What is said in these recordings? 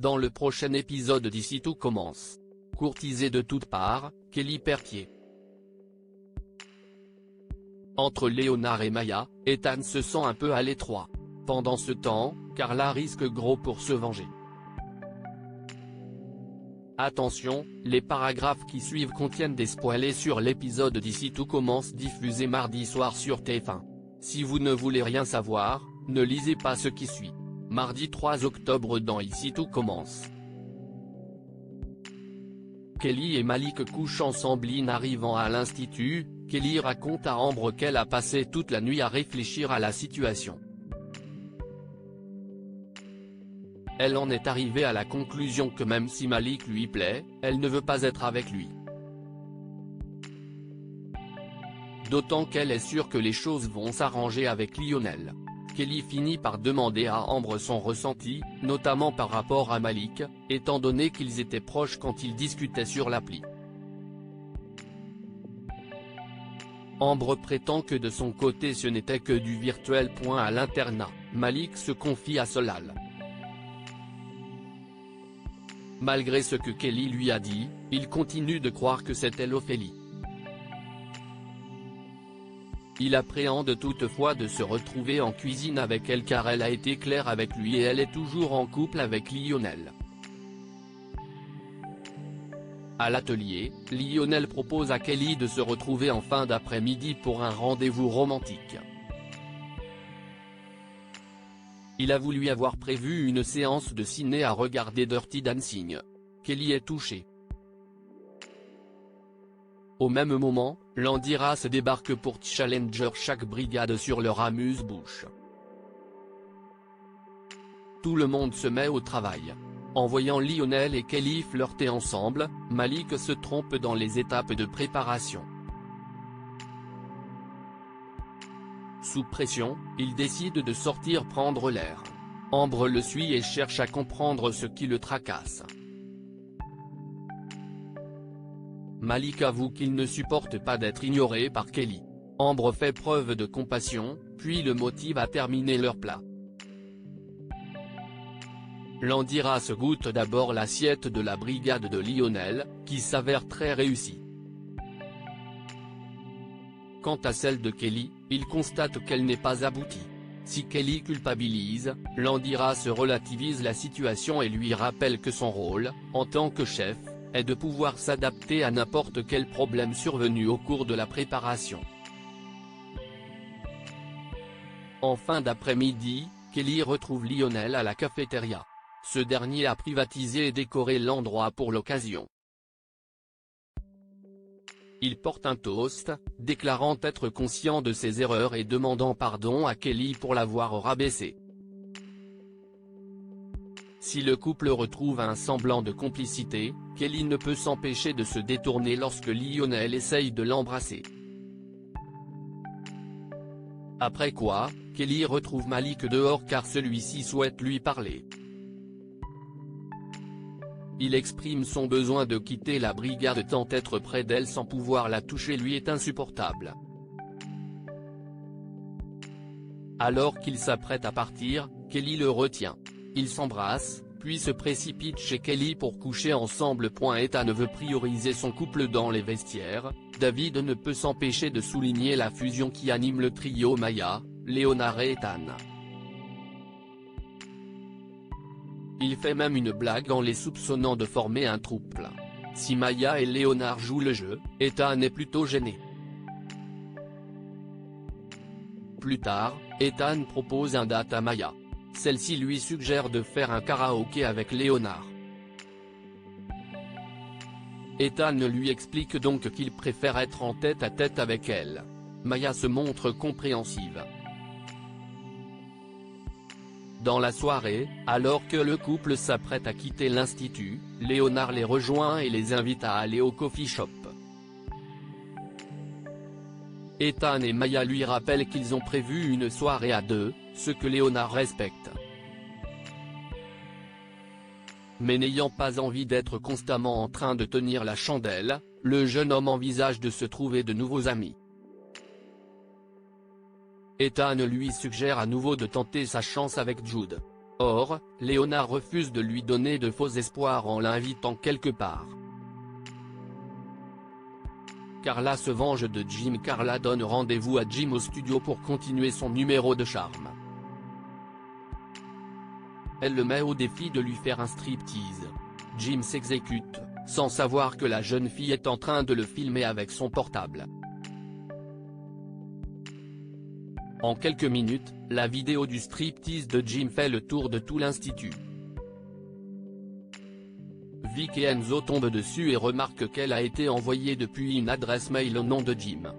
Dans le prochain épisode d'Ici tout commence. Courtisée de toutes parts, Kelly perd pied. Entre Léonard et Maya, Ethan se sent un peu à l'étroit. Pendant ce temps, Carla risque gros pour se venger. Attention, les paragraphes qui suivent contiennent des spoilers sur l'épisode d'Ici tout commence diffusé mardi soir sur TF1. Si vous ne voulez rien savoir, ne lisez pas ce qui suit. Mardi 3 octobre dans Ici tout commence. Kelly et Malik couchent ensemble. Arrivant à l'institut, Kelly raconte à Ambre qu'elle a passé toute la nuit à réfléchir à la situation. Elle en est arrivée à la conclusion que même si Malik lui plaît, elle ne veut pas être avec lui. D'autant qu'elle est sûre que les choses vont s'arranger avec Lionel. Kelly finit par demander à Ambre son ressenti, notamment par rapport à Malik, étant donné qu'ils étaient proches quand ils discutaient sur l'appli. Ambre prétend que de son côté ce n'était que du virtuel. À l'internat, Malik se confie à Solal. Malgré ce que Kelly lui a dit, il continue de croire que c'était l'Ophélie. Il appréhende toutefois de se retrouver en cuisine avec elle car elle a été claire avec lui et elle est toujours en couple avec Lionel. À l'atelier, Lionel propose à Kelly de se retrouver en fin d'après-midi pour un rendez-vous romantique. Il avoue lui avoir prévu une séance de ciné à regarder Dirty Dancing. Kelly est touchée. Au même moment, Landiras débarque pour challenger chaque brigade sur leur amuse-bouche. Tout le monde se met au travail. En voyant Lionel et Kelly flirter ensemble, Malik se trompe dans les étapes de préparation. Sous pression, il décide de sortir prendre l'air. Ambre le suit et cherche à comprendre ce qui le tracasse. Malik avoue qu'il ne supporte pas d'être ignoré par Kelly. Ambre fait preuve de compassion, puis le motive à terminer leur plat. Landiras goûte d'abord l'assiette de la brigade de Lionel, qui s'avère très réussie. Quant à celle de Kelly, il constate qu'elle n'est pas aboutie. Si Kelly culpabilise, Landiras relativise la situation et lui rappelle que son rôle, en tant que chef, est de pouvoir s'adapter à n'importe quel problème survenu au cours de la préparation. En fin d'après-midi, Kelly retrouve Lionel à la cafétéria. Ce dernier a privatisé et décoré l'endroit pour l'occasion. Il porte un toast, déclarant être conscient de ses erreurs et demandant pardon à Kelly pour l'avoir rabaissé. Si le couple retrouve un semblant de complicité, Kelly ne peut s'empêcher de se détourner lorsque Lionel essaye de l'embrasser. Après quoi, Kelly retrouve Malik dehors car celui-ci souhaite lui parler. Il exprime son besoin de quitter la brigade tant être près d'elle sans pouvoir la toucher lui est insupportable. Alors qu'il s'apprête à partir, Kelly le retient. Ils s'embrassent, puis se précipitent chez Kelly pour coucher ensemble. Ethan veut prioriser son couple dans les vestiaires. David ne peut s'empêcher de souligner la fusion qui anime le trio Maya, Léonard et Ethan. Il fait même une blague en les soupçonnant de former un trouble. Si Maya et Léonard jouent le jeu, Ethan est plutôt gêné. Plus tard, Ethan propose un date à Maya. Celle-ci lui suggère de faire un karaoké avec Léonard. Ethan lui explique donc qu'il préfère être en tête-à-tête avec elle. Maya se montre compréhensive. Dans la soirée, alors que le couple s'apprête à quitter l'institut, Léonard les rejoint et les invite à aller au coffee shop. Ethan et Maya lui rappellent qu'ils ont prévu une soirée à deux, ce que Léonard respecte. Mais n'ayant pas envie d'être constamment en train de tenir la chandelle, le jeune homme envisage de se trouver de nouveaux amis. Ethan lui suggère à nouveau de tenter sa chance avec Jude. Or, Léona refuse de lui donner de faux espoirs en l'invitant quelque part. Carla se venge de Jim. Carla donne rendez-vous à Jim au studio pour continuer son numéro de charme. Elle le met au défi de lui faire un striptease. Jim s'exécute, sans savoir que la jeune fille est en train de le filmer avec son portable. En quelques minutes, la vidéo du striptease de Jim fait le tour de tout l'institut. Vic et Enzo tombent dessus et remarquent qu'elle a été envoyée depuis une adresse mail au nom de Jim.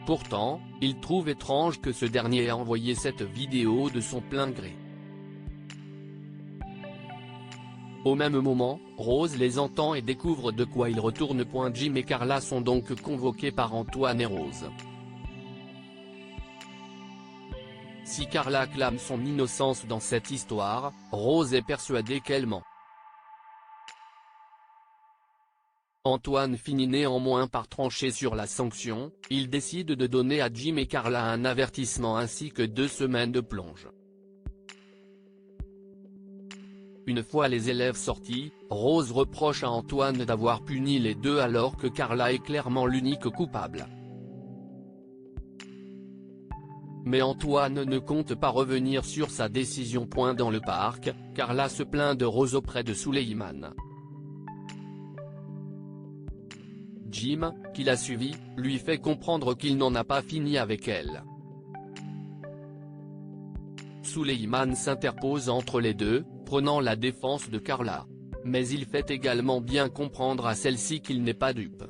Pourtant, ils trouvent étrange que ce dernier ait envoyé cette vidéo de son plein gré. Au même moment, Rose les entend et découvre de quoi il retourne. Jim et Carla sont donc convoqués par Antoine et Rose. Si Carla clame son innocence dans cette histoire, Rose est persuadée qu'elle ment. Antoine finit néanmoins par trancher sur la sanction. Il décide de donner à Jim et Carla un avertissement ainsi que 2 semaines de plonge. Une fois les élèves sortis, Rose reproche à Antoine d'avoir puni les deux alors que Carla est clairement l'unique coupable. Mais Antoine ne compte pas revenir sur sa décision. Dans le parc, Carla se plaint de Rose auprès de Suleiman. Jim, qui l'a suivi, lui fait comprendre qu'il n'en a pas fini avec elle. Suleiman s'interpose entre les deux, prenant la défense de Carla. Mais il fait également bien comprendre à celle-ci qu'il n'est pas dupe.